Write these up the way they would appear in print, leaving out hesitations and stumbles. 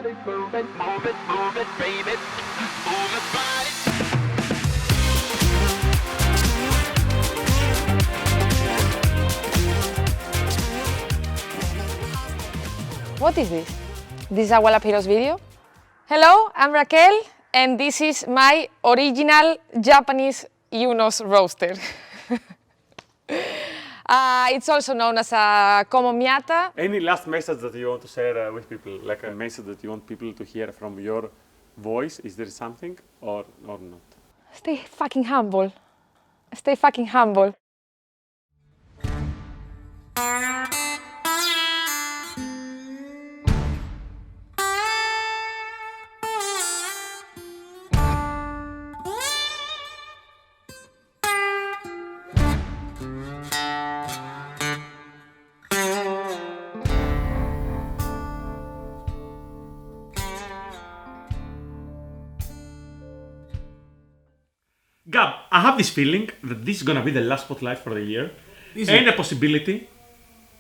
baby. Move it, body. What is this? This is a Heroes video? Hello, I'm Raquel, and this is my original Japanese Eunos Roadster. It's also known as a Como Miata. Any last message that you want to share with people? Like a message that you want people to hear from your voice? Is there something or not? Stay fucking humble. Stay fucking humble. Gab, I have this feeling that this is gonna be the last spotlight for the year, and a possibility,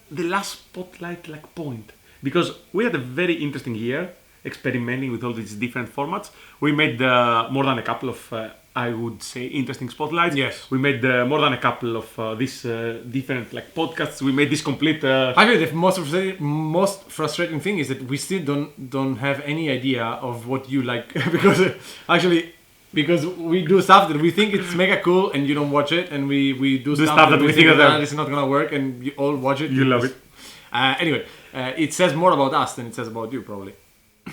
the last spotlight point, because we had a very interesting year experimenting with all these different formats. We made more than a couple of, I would say, interesting spotlights. Yes. We made more than a couple of these different podcasts. We made this complete. Actually, the most frustrating thing is that we still don't have any idea of what you like because we do stuff that we think it's mega cool and you don't watch it, and we do stuff that we think that it's not gonna work and you all watch it. You love it. Anyway, it says more about us than it says about you, probably.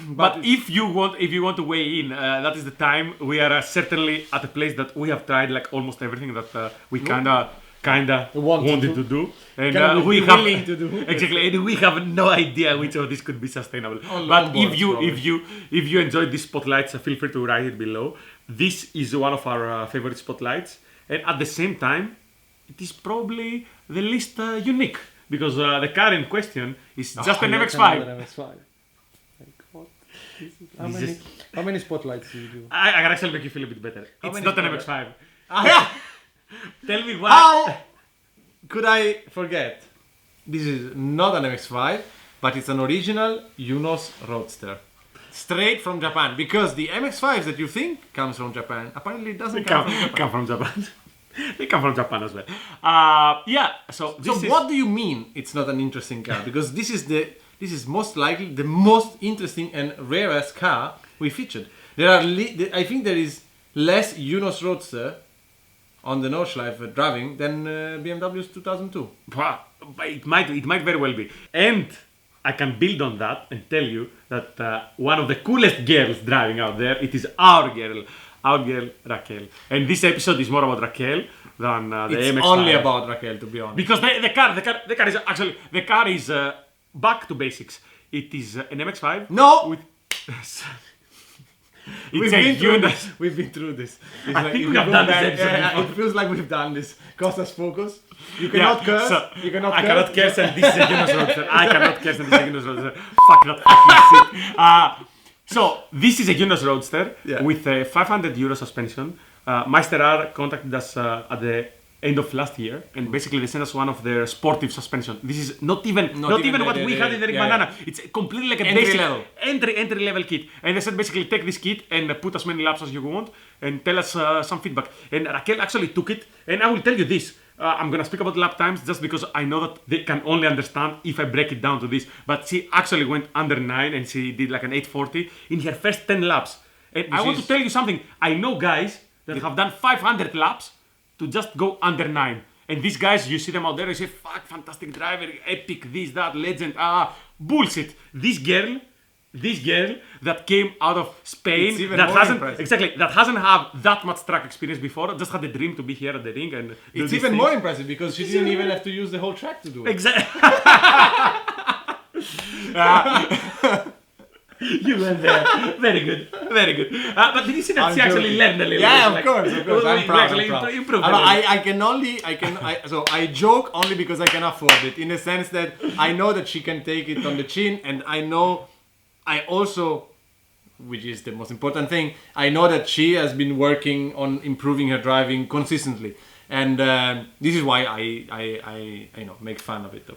But if you want to weigh in, that is the time. We are certainly at a place that we have tried almost everything that we kinda wanted to do, and we have willing to do exactly, and we have no idea which of this could be sustainable. But if you enjoyed these spotlights, feel free to write it below. This is one of our favorite spotlights, and at the same time, it is probably the least unique because the car in question is just an MX-5. How many spotlights do you do? I can actually make you feel a bit better. It's not an MX-5. Tell me why. How could I forget? This is not an MX-5, but it's an original Eunos Roadster. Straight from Japan, because the MX-5s that you think comes from Japan, apparently it doesn't come from Japan. They come from Japan as well. So what do you mean it's not an interesting car? Because this is most likely the most interesting and rarest car we featured. I think there is less Eunos Roadster on the Nordschleife driving than BMW's 2002. It might very well be. And I can build on that and tell you that one of the coolest girls driving out there, it is our girl Raquel. And this episode is more about Raquel than the MX-5. It's only about Raquel, to be honest. Because the car is back to basics. It is an MX-5. No. We've been through this. I think we have done this episode. It feels like we've done this. Costas focus. You cannot curse. I cannot curse, and this is a Eunos Roadster. I cannot curse, and this is a Eunos Roadster. Fuck that fucking shit. So this is a Eunos Roadster with a 500 euro suspension. Meister R contacted us at the end of last year, and basically they sent us one of their sportive suspension. This is not even what we had in the Ring Banana. It's completely like a basic entry level kit. And they said basically take this kit and put as many laps as you want and tell us some feedback. And Raquel actually took it, and I will tell you this. I'm gonna speak about lap times just because I know that they can only understand if I break it down to this. But she actually went under 9 and she did like an 840 in her first 10 laps. And I want to tell you something. I know guys that have done 500 laps to just go under 9. And these guys, you see them out there, you say, fuck, fantastic driver, epic, this, that, legend, bullshit. This girl that came out of Spain, that hasn't had that much track experience before, just had a dream to be here at the ring. And it's even more impressive because she didn't even have to use the whole track to do it. Exactly. You went there. Very good. But did you see that she actually learned a little bit? Yeah, of course. I'm proud. Improved So I joke only because I can afford it, in the sense that I know that she can take it on the chin, and I also, which is the most important thing, I know that she has been working on improving her driving consistently, and this is why I make fun of it.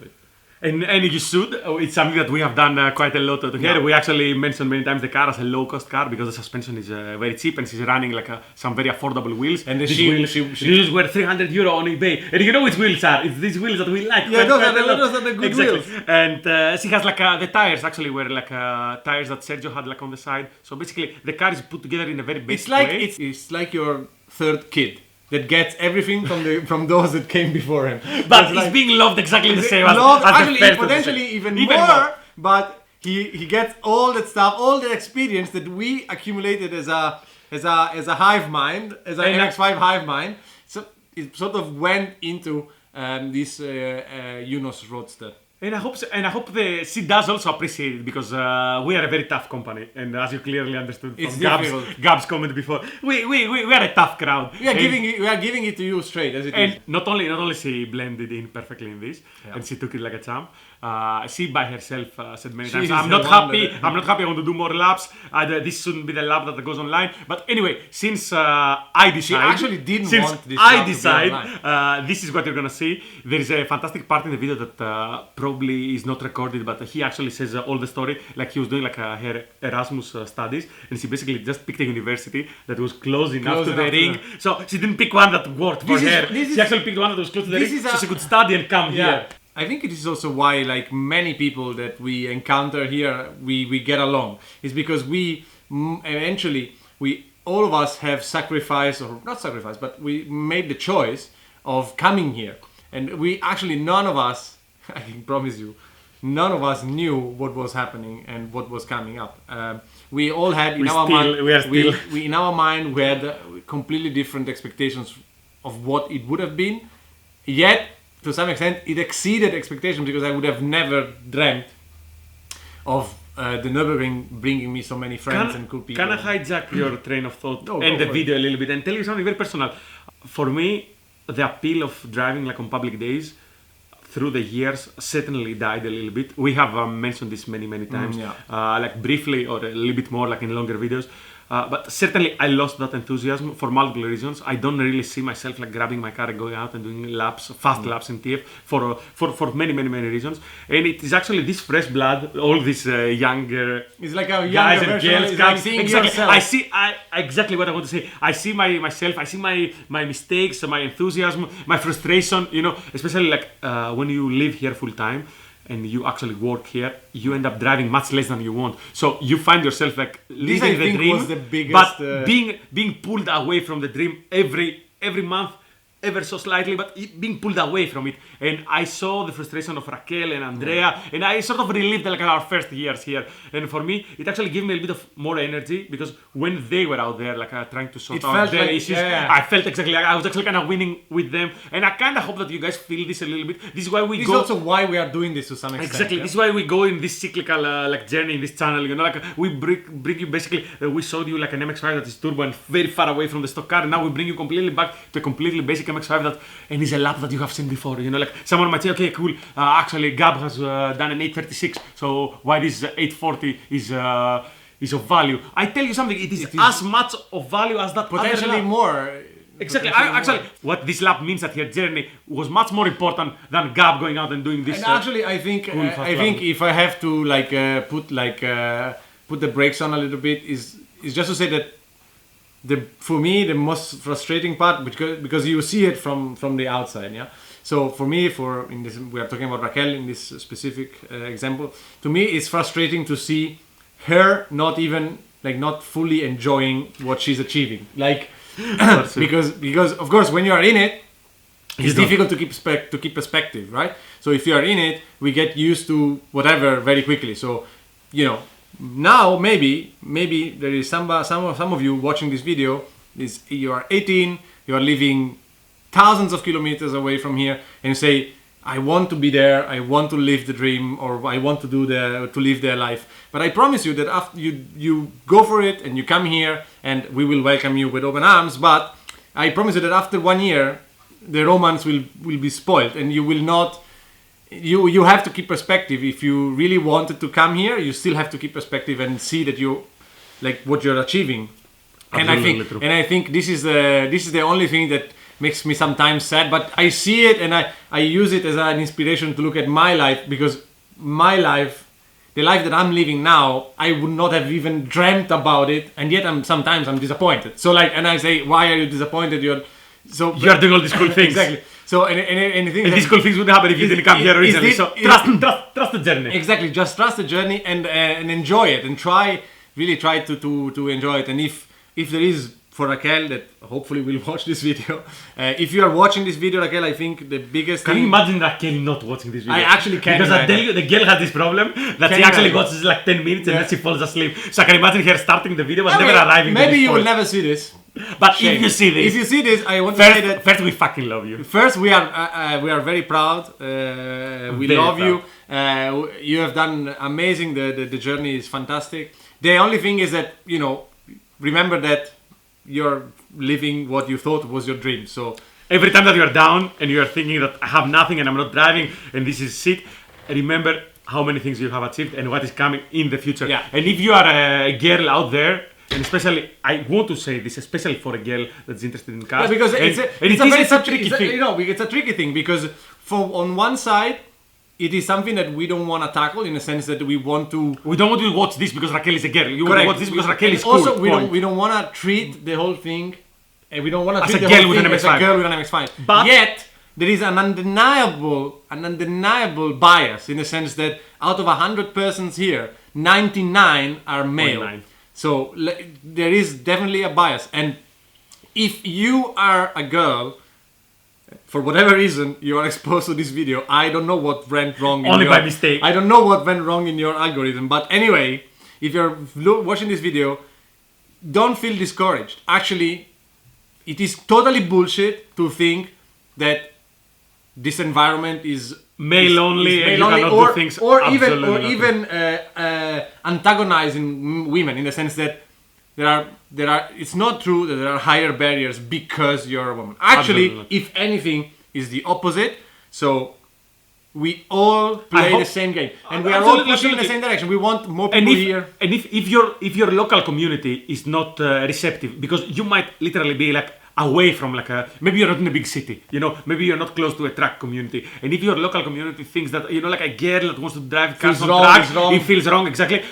And you should. It's something that we have done quite a lot together. Yeah. We actually mentioned many times the car as a low-cost car because the suspension is very cheap and she's running like some very affordable wheels. And these she wheels were €300 on eBay. And you know which wheels are? It's these wheels that we like. Yeah, quite those are the good exactly. wheels. And she has like the tires actually were like tires that Sergio had like on the side. So basically the car is put together in a very basic way. It's like your third kid that gets everything from those that came before him. But It's it's being loved exactly the same as loved, the actually, first potentially even more. But he gets all that stuff, all the experience that we accumulated as a hive mind, as an MX-5 hive mind. So it sort of went into this Eunos Roadster. And I hope she does also appreciate it because we are a very tough company, and as you clearly understood It's from difficult. Gab's comment before, we are a tough crowd. We are giving it to you straight as it is. And not only she blended in perfectly in this, and she took it like a champ. She by herself said many times, "I'm not happy. I'm not happy. I want to do more laps. This shouldn't be the lap that goes online." But anyway, since I decide, She actually didn't since want this I lap to be decide, online. this is what you're gonna see. There is a fantastic part in the video that probably is not recorded, but he actually says all the story. Like he was doing like her Erasmus studies, and she basically just picked a university that was close enough to the ring. So she didn't pick one that worked for her. She actually picked one that was close to the ring, so she could study and come here. I think it is also why, like many people that we encounter here, we get along. It's because we eventually, all of us have sacrificed, or not sacrificed, but we made the choice of coming here. And we actually, none of us, I can promise you, none of us knew what was happening and what was coming up. We all had in our mind, we had completely different expectations of what it would have been. Yet, to some extent, it exceeded expectations because I would have never dreamt of the Nürburgring bringing me so many friends and cool people. Can I hijack your train of thought No, and go the for video a little bit and tell you something very personal? For me, the appeal of driving like on public days through the years certainly died a little bit. We have mentioned this many times, like briefly or a little bit more like in longer videos. But certainly I lost that enthusiasm for multiple reasons. I don't really see myself like grabbing my car and going out and doing laps, fast laps in TF for many reasons. And it is actually this fresh blood, all these younger It's like a guys younger and version. girls It's come. like seeing Exactly. yourself. I exactly what I want to say. I see myself. I see my mistakes, my enthusiasm, my frustration. You know, especially like when you live here full time and you actually work here, you end up driving much less than you want. So you find yourself like living the dream, was the biggest, but being pulled away from the dream every month, ever so slightly, but being pulled away from it. And I saw the frustration of Raquel and Andrea, and I sort of relived like our first years here. And for me, it actually gave me a bit of more energy because when they were out there, like trying to sort out their issues, I felt exactly like I was actually kind of winning with them. And I kind of hope that you guys feel this a little bit. This is why we This go. is also why we are doing this to some extent. Exactly. Yeah? This is why we go in this cyclical like journey in this channel. You know, like we bring you basically. We showed you like an MX-5 that is turbo and very far away from the stock car, and now we bring you completely back to a completely basic MX-5 that and is a lap that you have seen before. You know, like someone might say, okay, cool. Actually, Gab has done an 836, so why this 840 is of value? I tell you something. It is as much of value as that Potentially other lap. more. Exactly. Actually, what this lap means at her journey was much more important than Gab going out and doing this. And actually, I think if I have to like put the brakes on a little bit, is just to say that for me the most frustrating part, because you see it from the outside, yeah. So for me, in this, we are talking about Raquel in this specific example. To me, it's frustrating to see her not fully enjoying what she's achieving, like. because of course when you are in it, it's difficult to keep perspective, right? So if you are in it, we get used to whatever very quickly. So now maybe there is some of you watching this video you are 18, you are living thousands of kilometers away from here, and you say, I want to be there, I want to live the dream, or I want to live their life. But I promise you that after you go for it and you come here, and we will welcome you with open arms. But I promise you that after 1 year, the romance will be spoiled, and you will not. You have to keep perspective. If you really wanted to come here, you still have to keep perspective and see that you like what you're achieving. And I think this is the only thing that makes me sometimes sad, but I see it and I use it as an inspiration to look at my life, because my life, the life that I'm living now, I would not have even dreamt about it, and yet sometimes I'm disappointed. So like, and I say, why are you disappointed? You are doing all these cool things. Exactly. So anything. And these cool things wouldn't happen if you didn't come here originally. So trust the journey. Exactly. Just trust the journey and enjoy it, and really try to enjoy it. And if there is, for Raquel, that hopefully will watch this video, if you are watching this video, Raquel, I think the biggest Can thing. you imagine Raquel not watching this video? I actually can. Because I tell you, the girl had this problem that she actually watches like 10 minutes and then she falls asleep. So I can imagine her starting the video but never arriving. Maybe you will point. never see this. But Shame. if you see this, I want to say that first we fucking love you. first we are very proud. We Very love proud. you. You have done amazing. The journey is fantastic. The only thing is that, remember that you're living what you thought was your dream. So Every time that you are down and you are thinking that I have nothing and I'm not driving and this is shit, remember how many things you have achieved and what is coming in the future. Yeah. And if you are a girl out there, and especially, I want to say this, especially for a girl that's interested in cars. yeah, because and it's a tricky thing. It's a tricky thing because on one side, it is something that we don't want to tackle in the sense that we want to. We don't want to watch this because Raquel is a girl. You want to watch this because Raquel is also, cool. we don't want to treat the whole thing, and we don't want to As treat a the girl whole with thing an as a MX-5. girl with an MX-5. But- yet there is an undeniable bias in the sense that out of 100 persons here, 99 are male. 99. So there is definitely a bias, and if you are a girl, for whatever reason, you are exposed to this video, I don't know what went wrong. Only by mistake. I don't know what went wrong in your algorithm. But anyway, if you're watching this video, don't feel discouraged. Actually, it is totally bullshit to think that this environment is Male only, and you male only, cannot do things absolutely even antagonizing women in the sense that there are. It's not true that there are higher barriers because you're a woman. Actually, Absolutely. if anything, is the opposite. So we all play the same game, and we are all Absolutely, pushing in the absolutely. same direction. We want more people And here. if your local community is not receptive, because you might literally be like away from maybe you're not in a big city, maybe you're not close to a truck community, and if your local community thinks that like a girl that wants to drive cars Feels on wrong, trucks, is wrong. it feels wrong, exactly.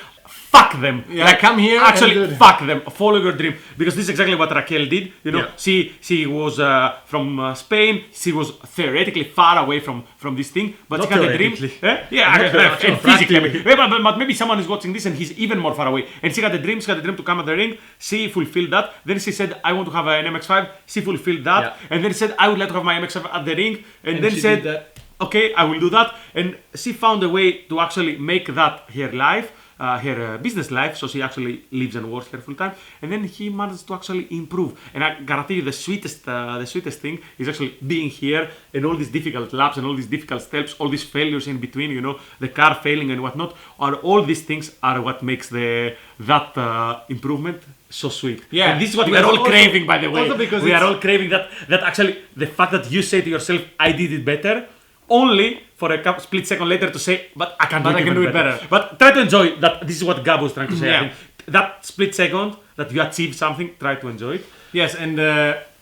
Fuck them. Yeah, come here Actually, and do it. fuck them. Follow your dream, because this is exactly what Raquel did. Yeah. She was from Spain. She was theoretically far away from this thing, but Not she had a dream. theoretically. And physically. But maybe someone is watching this and he's even more far away. And she had a dream. She had a dream to come at the ring. She fulfilled that. Then she said, "I want to have an MX-5." She fulfilled that. Yeah. And then she said, "I would like to have my MX-5 at the ring." And then she said, did that. "Okay, I will do that." And she found a way to actually make that her life. Her business life, so she actually lives and works here full time, and then he managed to actually improve. And I guarantee you, the sweetest thing is actually being here and all these difficult laps and all these difficult steps, all these failures in between, the car failing and whatnot. All these things are what makes that improvement so sweet. Yeah, and this is what we because are all also- craving, by the way. also because we are it's- all craving that actually the fact that you say to yourself, "I did it better." Only for a split second later to say, but I can do it better. But try to enjoy that. This is what Gabo was trying to say. Yeah. I think that split second that you achieve something, try to enjoy it. Yes, and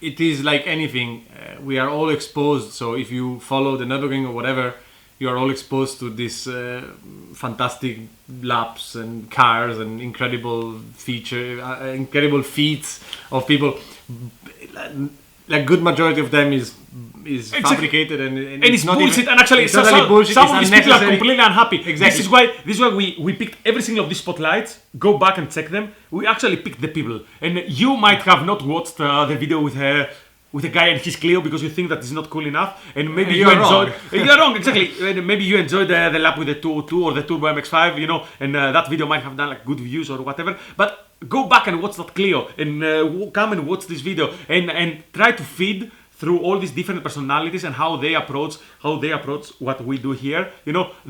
it is like anything. We are all exposed. So if you follow the Nurburgring or whatever, you are all exposed to these fantastic laps and cars and incredible feats of people. Like good majority of them is fabricated and it's not bullshit. even, And actually, it's totally bullshit. some It's of these people are unnecessary. completely unhappy. Exactly. This is why we picked every single of these spotlights. Go back and check them. We actually picked the people. And you might have not watched the video with a guy and his Clio because you think that is not cool enough, and maybe you You're enjoyed. wrong. You're wrong, exactly. And maybe you enjoyed the lap with the 202 or the Turbo MX-5, and that video might have done like good views or whatever. But go back and watch that Clio and come and watch this video and try to feed through all these different personalities and how they approach what we do here.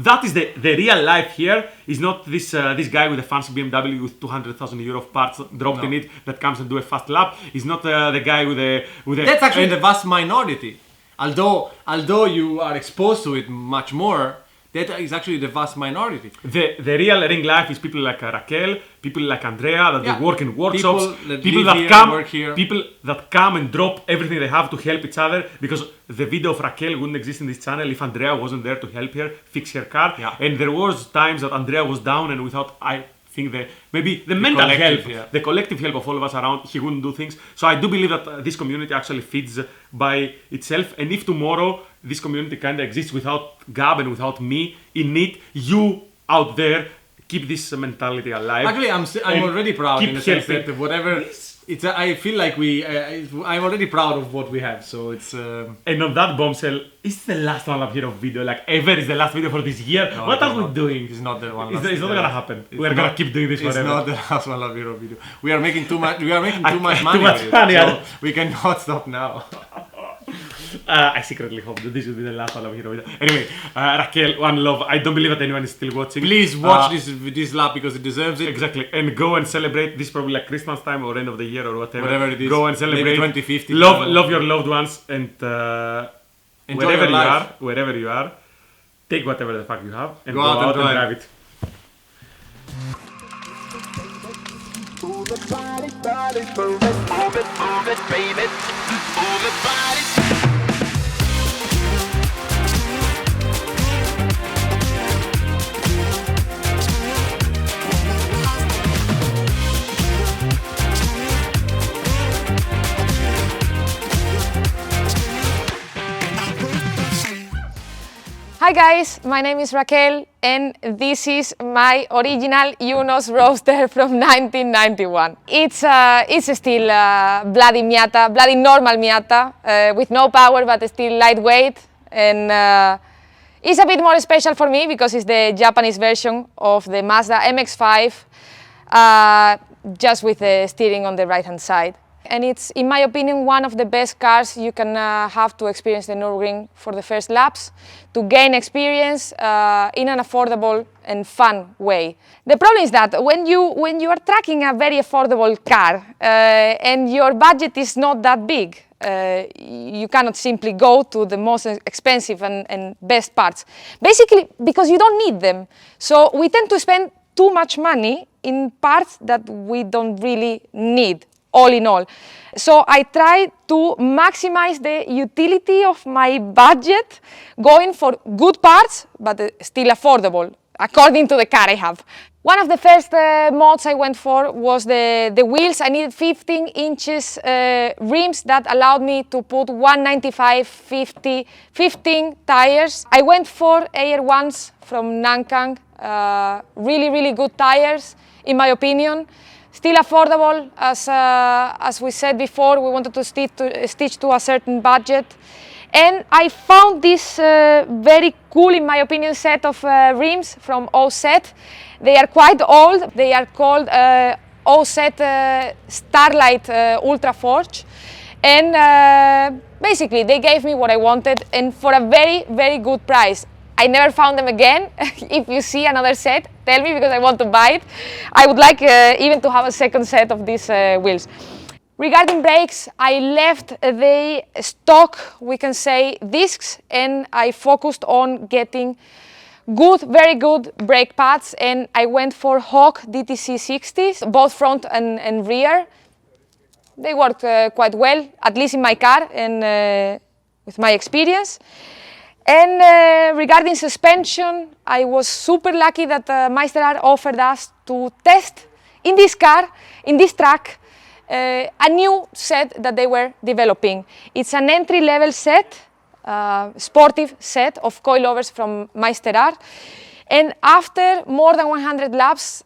That is the real life here. Is not this guy with a fancy BMW with 200,000 euro of parts dropped in it that comes and do a fast lap. He's not the guy with a. That's actually the vast minority. Although you are exposed to it much more, that is actually the vast minority. The real Ringlife is people like Raquel, people like Andrea that they work in workshops, people that come, work here. People that come and drop everything they have to help each other, because the video of Raquel wouldn't exist in this channel if Andrea wasn't there to help her fix her car. Yeah. And there was times that Andrea was down, and without think the mental help, the collective help of all of us around, he wouldn't do things. So I do believe that this community actually feeds by itself. And if tomorrow this community kind of exists without Gab and without me in it, you out there keep this mentality alive. Actually, I'm already proud in the sense that whatever. I feel like I'm already proud of what we have, so it's... And on that bombshell, is the last One Lap Hero video, like ever is the last video for this year? No, what are we doing? It's not the one. It's not gonna happen. We're gonna keep doing this forever. It's not the last One Lap Hero video. We are making too much money too much with money, it, so we cannot stop now. I secretly hope that this will be the last One Lap Hero video. Anyway, Raquel, one love. I don't believe that anyone is still watching. Please watch this lap because it deserves it. Exactly. And go and celebrate. This is probably like Christmas time or end of the year or whatever. It is. Go and celebrate. Maybe 2050. Love your loved ones, and wherever you are, take whatever the fuck you have and go out and drive it. Move it, body, move it, baby. Move it, body. Hi guys, my name is Raquel and this is my original Eunos Roadster from 1991. It's still bloody Miata, bloody normal Miata with no power but still lightweight, and it's a bit more special for me because it's the Japanese version of the Mazda MX-5 just with the steering on the right hand side. And it's, in my opinion, one of the best cars you can have to experience the Nürburgring for the first laps, to gain experience in an affordable and fun way. The problem is that when you are tracking a very affordable car and your budget is not that big, you cannot simply go to the most expensive and best parts. Basically, because you don't need them. So we tend to spend too much money in parts that we don't really need. All in all. So I try to maximize the utility of my budget, going for good parts, but still affordable, according to the car I have. One of the first mods I went for was the wheels. I needed 15 inches rims that allowed me to put 195/15 tires. I went for AR1s from Nankang, really good tires, in my opinion. Still affordable, as we said before, we wanted to stitch to a certain budget. And I found this very cool, in my opinion, set of rims from OZ. They are quite old. They are called OZ Starlight Ultra Forge. And basically, they gave me what I wanted, and for a very good price. I never found them again. If you see another set, tell me because I want to buy it. I would like even to have a second set of these wheels. Regarding brakes, I left the stock, we can say, discs, and I focused on getting very good brake pads, and I went for Hawk DTC 60s, both front and rear. They worked quite well, at least in my car and with my experience. And regarding suspension, I was super lucky that Meister Art offered us to test in this car, in this track, a new set that they were developing. It's an entry-level set, sportive set of coilovers from Meister Art. And after more than 100 laps,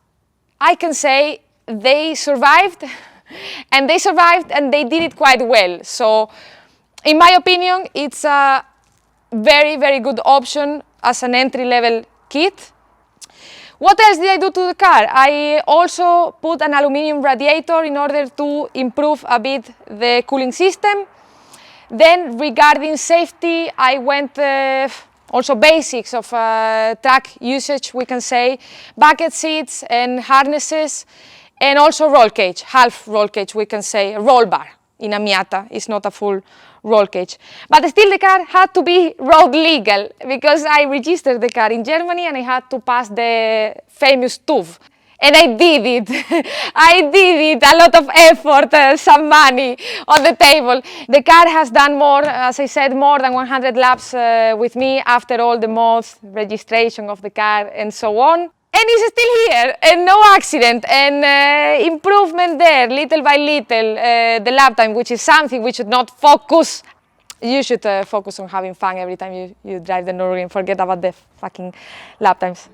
I can say they survived, and they did it quite well. So, in my opinion, it's a very good option as an entry-level kit. What else did I do to the car? I also put an aluminum radiator in order to improve a bit the cooling system. Then regarding safety, I went also basics of track usage, we can say, bucket seats and harnesses, and also roll cage, half roll cage, we can say, a roll bar. in a Miata. It's not a full roll cage. But still the car had to be road legal because I registered the car in Germany and I had to pass the famous TÜV. And I did it. I did it. A lot of effort, some money on the table. The car has done more, as I said, more than 100 laps with me after all the mods, registration of the car and so on. And it's still here, and no accident, and improvement there, little by little. The lap time, which is something we should not focus. You should focus on having fun every time you drive the Nürburgring. Forget about the fucking lap times.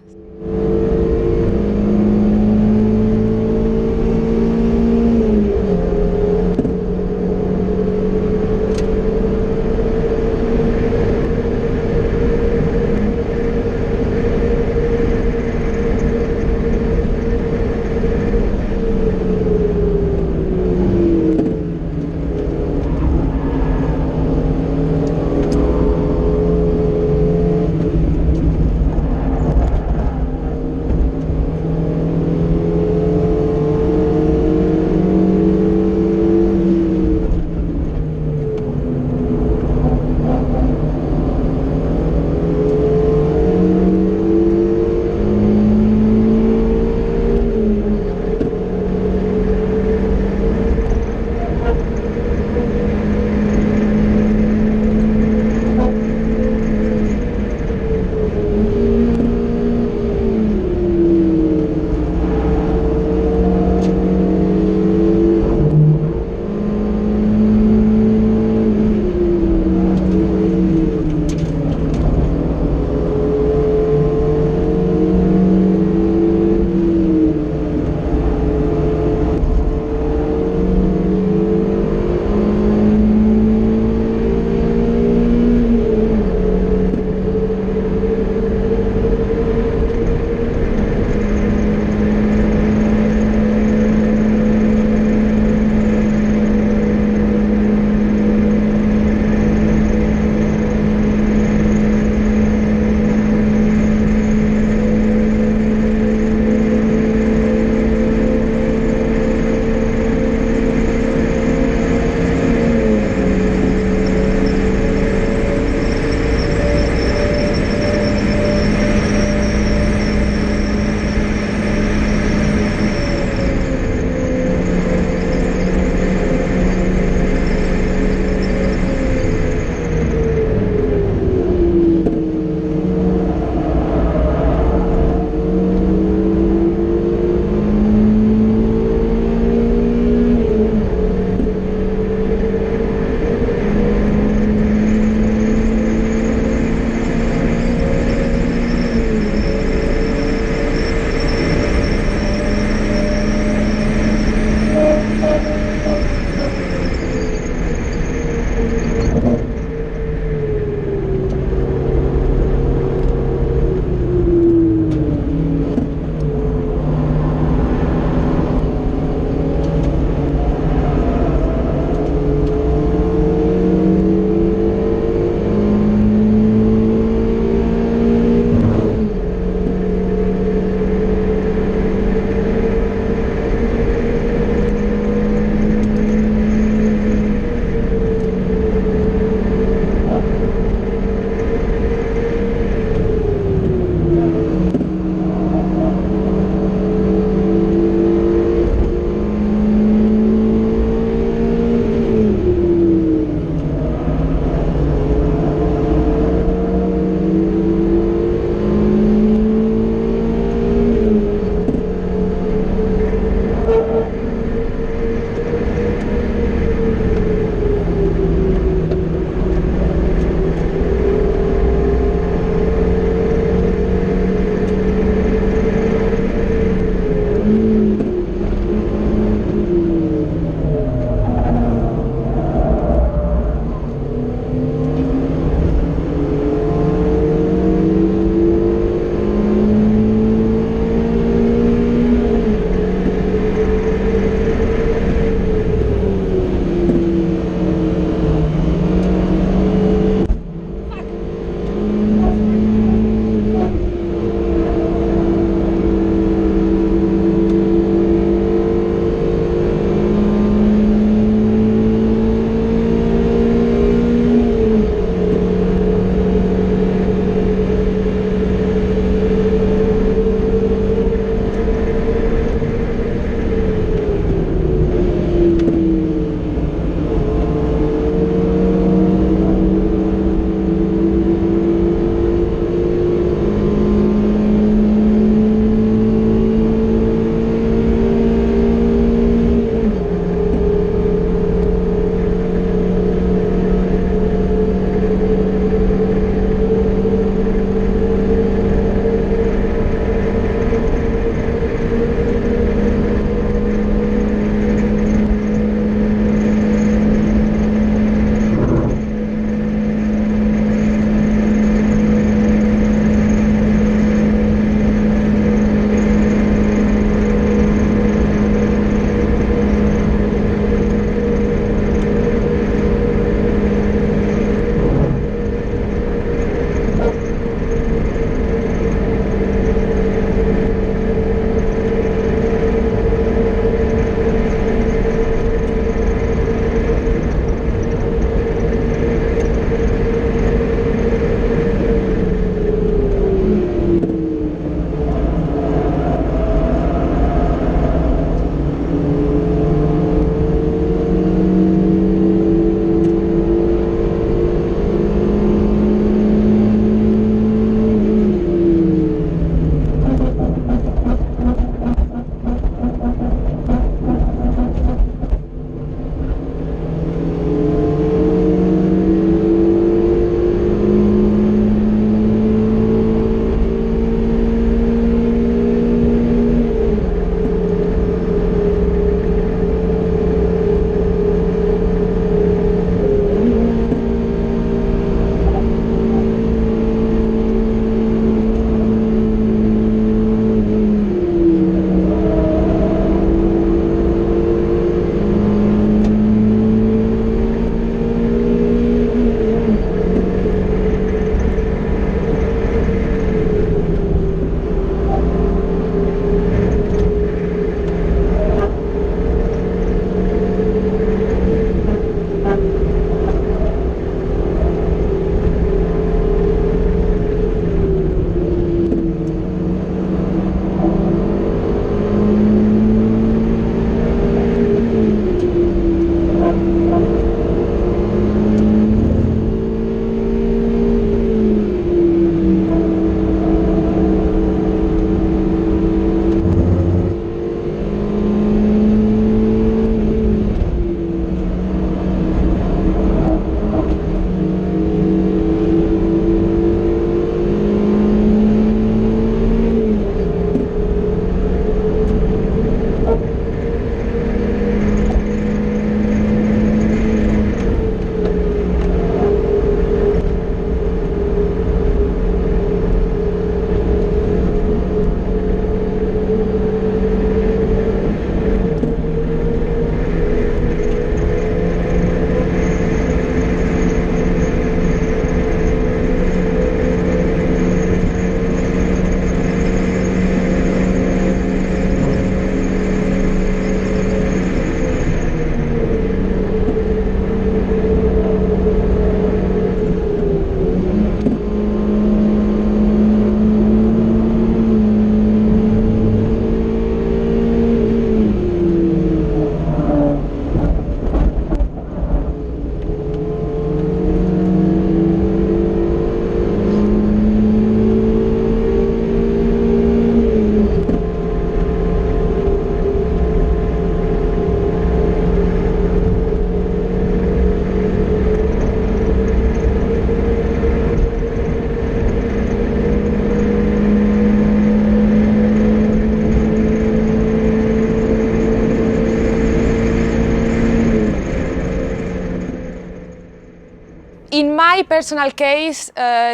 personal case,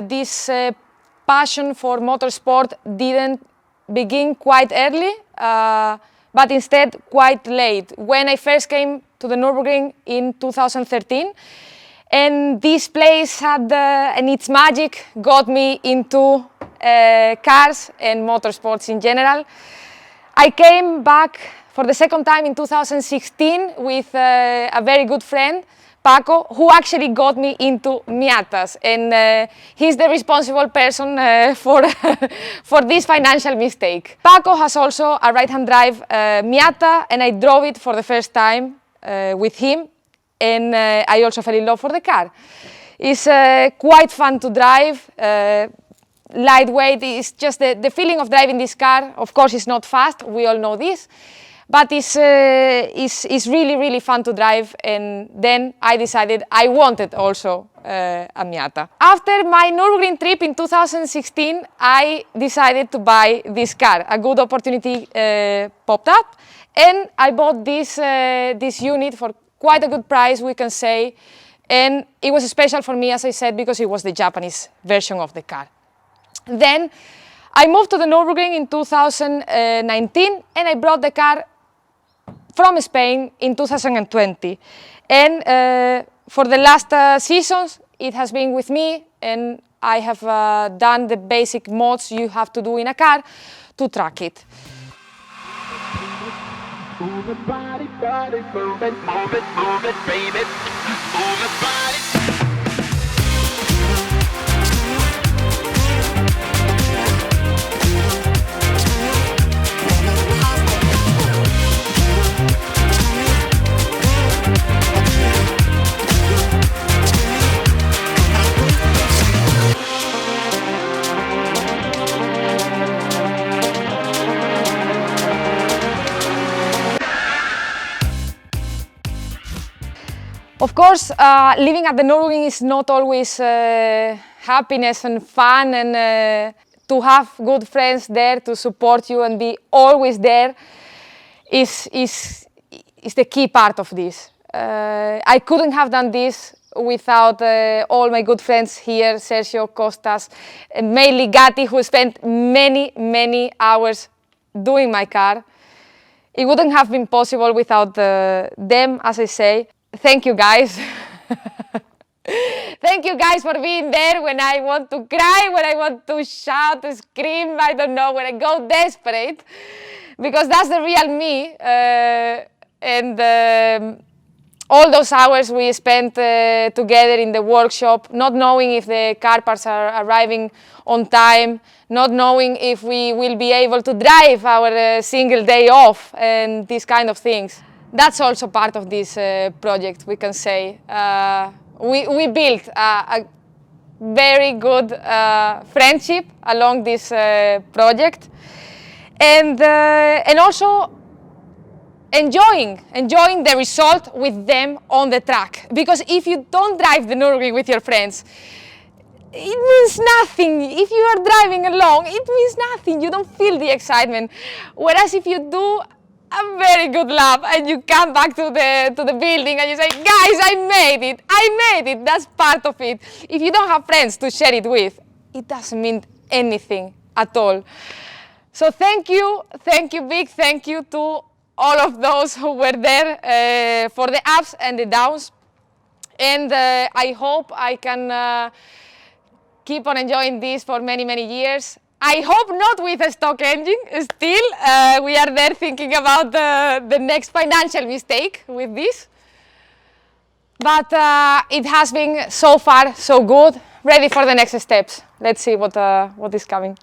this passion for motorsport didn't begin quite early, but instead quite late. When I first came to the Nürburgring in 2013, and this place had, and its magic got me into cars and motorsports in general. I came back for the second time in 2016 with a very good friend, Paco, who actually got me into Miatas, and he's the responsible person for this financial mistake. Paco has also a right-hand drive Miata, and I drove it for the first time with him, and I also fell in love for the car. It's quite fun to drive, lightweight. It's just the feeling of driving this car. Of course, it's not fast, we all know this, but it's really, really fun to drive, and then I decided I wanted also a Miata. After my Nürburgring trip in 2016, I decided to buy this car. A good opportunity popped up, and I bought this unit for quite a good price, we can say, and it was special for me, as I said, because it was the Japanese version of the car. Then I moved to the Nürburgring in 2019, and I brought the car from Spain in 2020. And for the last seasons, it has been with me, and I have done the basic mods you have to do in a car to track it. Move it, body, body, move it, move it, move it, baby. Move it, body. Of course, living at the Nürburgring is not always happiness and fun, and to have good friends there to support you and be always there is the key part of this. I couldn't have done this without all my good friends here, Sergio, Costas, mainly Gatti, who spent many, many hours doing my car. It wouldn't have been possible without them, as I say. Thank you, guys. Thank you, guys, for being there when I want to cry, when I want to shout, to scream, I don't know, when I go desperate, because that's the real me. And all those hours we spent together in the workshop, not knowing if the car parts are arriving on time, not knowing if we will be able to drive our single day off, and these kind of things. That's also part of this project, we can say. We built a very good friendship along this project, and also enjoying the result with them on the track. Because if you don't drive the Nürburgring with your friends, it means nothing. If you are driving alone, it means nothing. You don't feel the excitement. Whereas if you do a very good lap and you come back to the building and you say, guys, I made it, that's part of it. If you don't have friends to share it with, it doesn't mean anything at all. So thank you, big thank you to all of those who were there for the ups and the downs. And I hope I can keep on enjoying this for many, many years. I hope not with a stock engine still. We are there thinking about the next financial mistake with this. But it has been so far so good. Ready for the next steps. Let's see what is coming.